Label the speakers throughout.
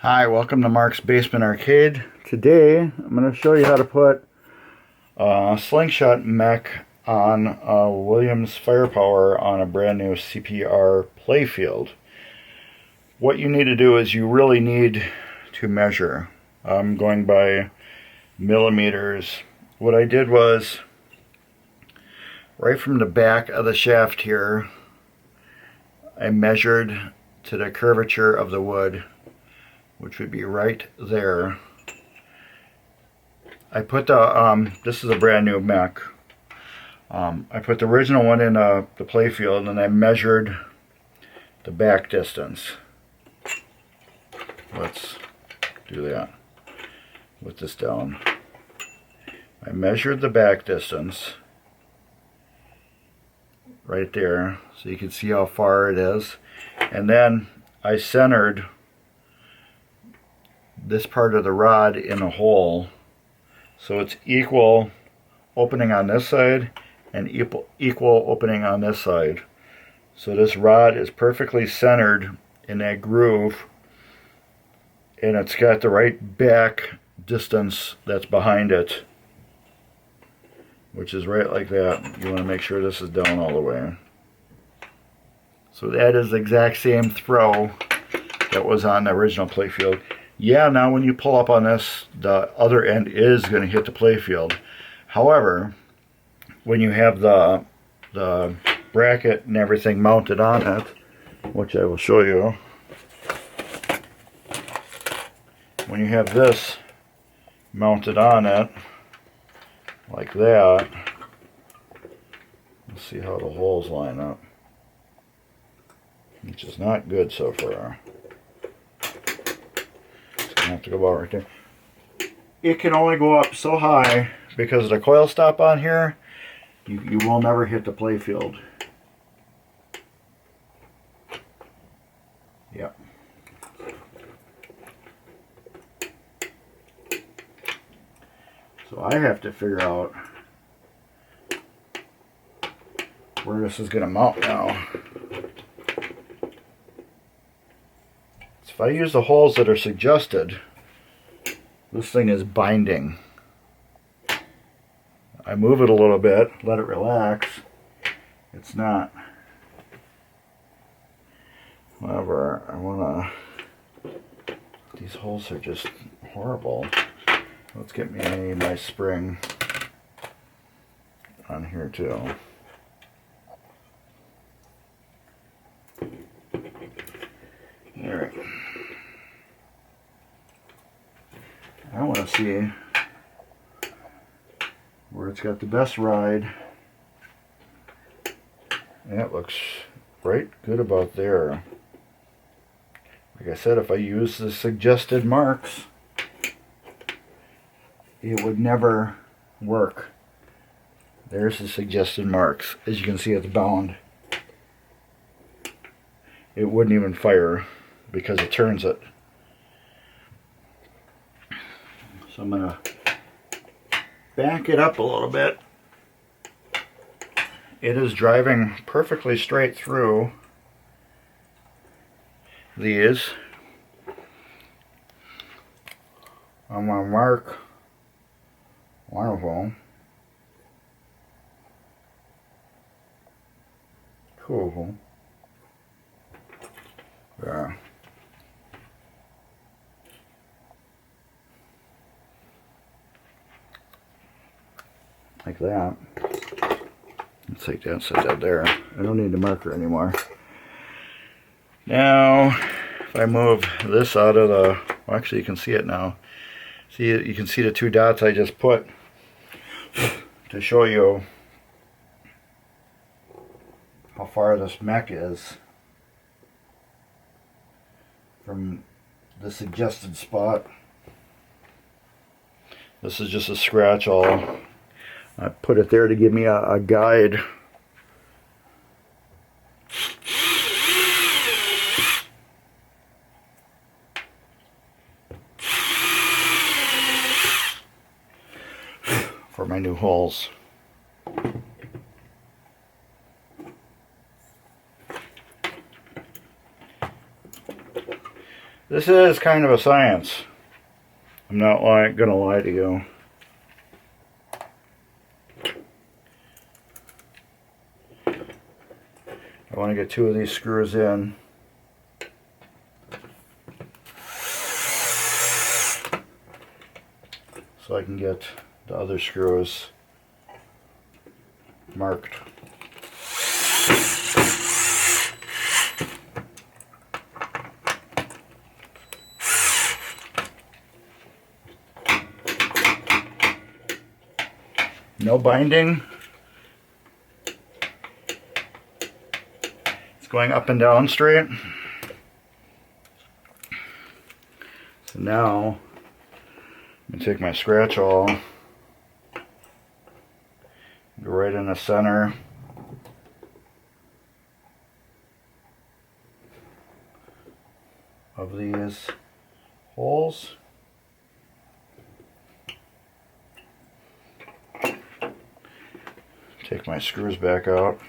Speaker 1: Hi, welcome to Mark's Basement Arcade. Today I'm going to show you how to put a Slingshot mech on a Williams Firepower on a brand new CPR playfield. What you need to do is you really need to measure. I'm going by millimeters. What I did was right from the back of the shaft here, I measured to the curvature of the wood, which would be right there. I put the, this is a brand new mech. I put the original one in the playfield and I measured the back distance. Let's do that with this down. I measured the back distance right there so you can see how far it is. And then I centered this part of the rod in a hole so it's equal opening on this side and equal opening on this side. So this rod is perfectly centered in that groove, and it's got the right back distance that's behind it, which is right like that. You want to make sure this is down all the way. So that is the exact same throw that was on the original playfield. Yeah, now when you pull up on this, the other end is going to hit the playfield. However, when you have the bracket and everything mounted on it, which I will show you, when you have this mounted on it, like that, let's see how the holes line up, which is not good so far. I have to go about right there. It can only go up so high because of the coil stop on here. You will never hit the playfield. Yep. So I have to figure out where this is going to mount now. If I use the holes that are suggested, this thing is binding. I move it a little bit, let it relax. It's not. However, I want to... These holes are just horrible. Let's get me a nice spring on here too. Alright. I want to see where it's got the best ride. That looks right good about there. Like I said, if I use the suggested marks, it would never work. There's the suggested marks. As you can see, it's bound. It wouldn't even fire because it turns it. So I'm going to back it up a little bit. It is driving perfectly straight through these. I'm going to mark one of them. Two of them. There. Like that. Let's take that and set that there. I don't need the marker anymore. Now, if I move this out of the... Well, actually, you can see it now. See, you can see the two dots I just put to show you how far this mech is from the suggested spot. This is just a scratch all. I put it there to give me a guide. For my new holes. This is kind of a science. I'm not gonna lie to you. I want to get 2 of these screws in. So I can get the other screws marked. No binding. It's going up and down straight. So now I'm going to take my scratch awl, go right in the center. Of these holes. Take my screws back out.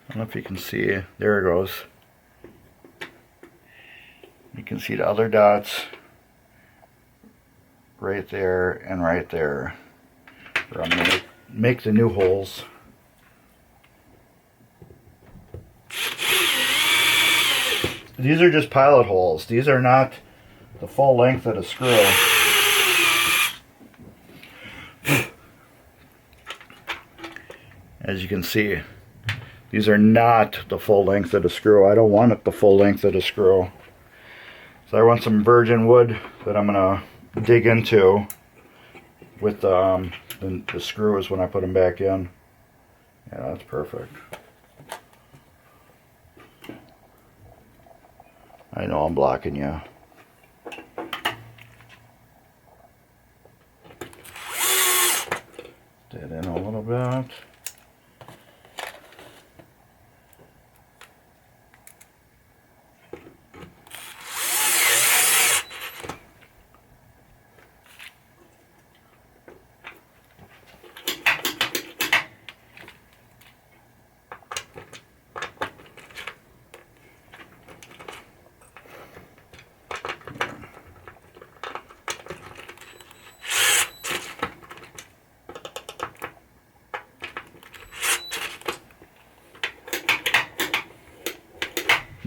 Speaker 1: I don't know if you can see, there it goes. You can see the other dots right there and right there. Where I'm going to make the new holes. These are just pilot holes. These are not the full length of the screw. As you can see, these are not the full length of the screw. I don't want it the full length of the screw. So I want some virgin wood that I'm going to dig into with the screws when I put them back in. Yeah, that's perfect. I know I'm blocking you. That in a little bit.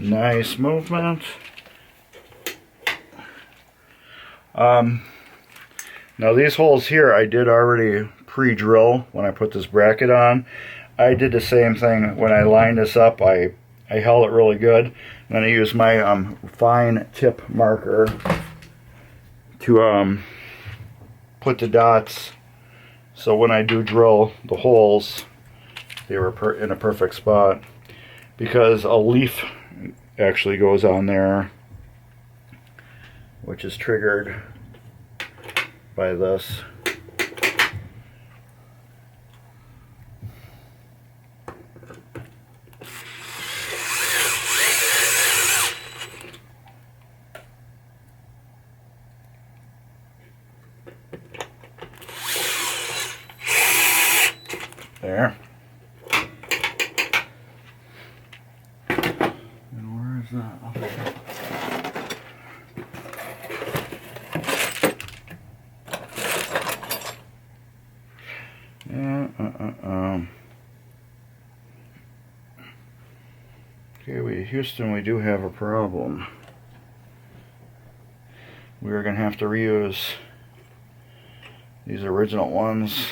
Speaker 1: Nice movement. Now these holes here I did already pre-drill when I put this bracket on. I did the same thing when I lined this up. I held it really good, and then I used my fine tip marker to put the dots, so when I do drill the holes, they were in a perfect spot. Because a leaf actually goes on there, which is triggered by this. There. And where is that? Okay, Houston, we do have a problem. We're going to have to reuse these original ones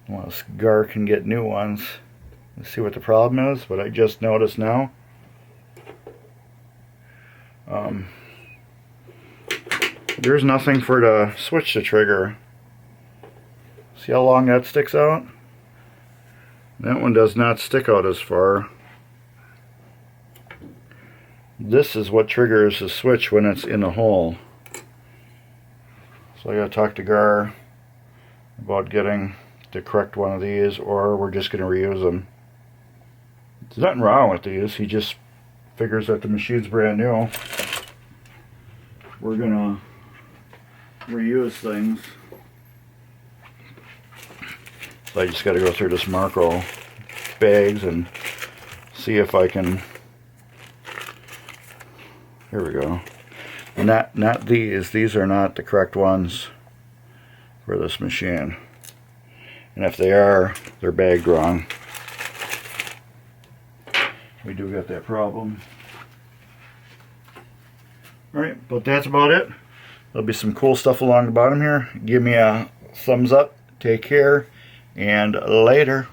Speaker 1: unless Gar can get new ones. Let's see what the problem is, but I just noticed now. There's nothing for the switch to trigger. See how long that sticks out? That one does not stick out as far. This is what triggers the switch when it's in the hole. So I gotta talk to Gar about getting the correct one of these, or we're just gonna reuse them. There's nothing wrong with these, he just figures that the machine's brand new. we're gonna reuse things. So I just got to go through this Marco bags and see if I can. Here we go. Not these. These are not the correct ones for this machine. And if they are, they're bagged wrong. We do got that problem. Alright, but that's about it. There'll be some cool stuff along the bottom here. Give me a thumbs up. Take care. And later.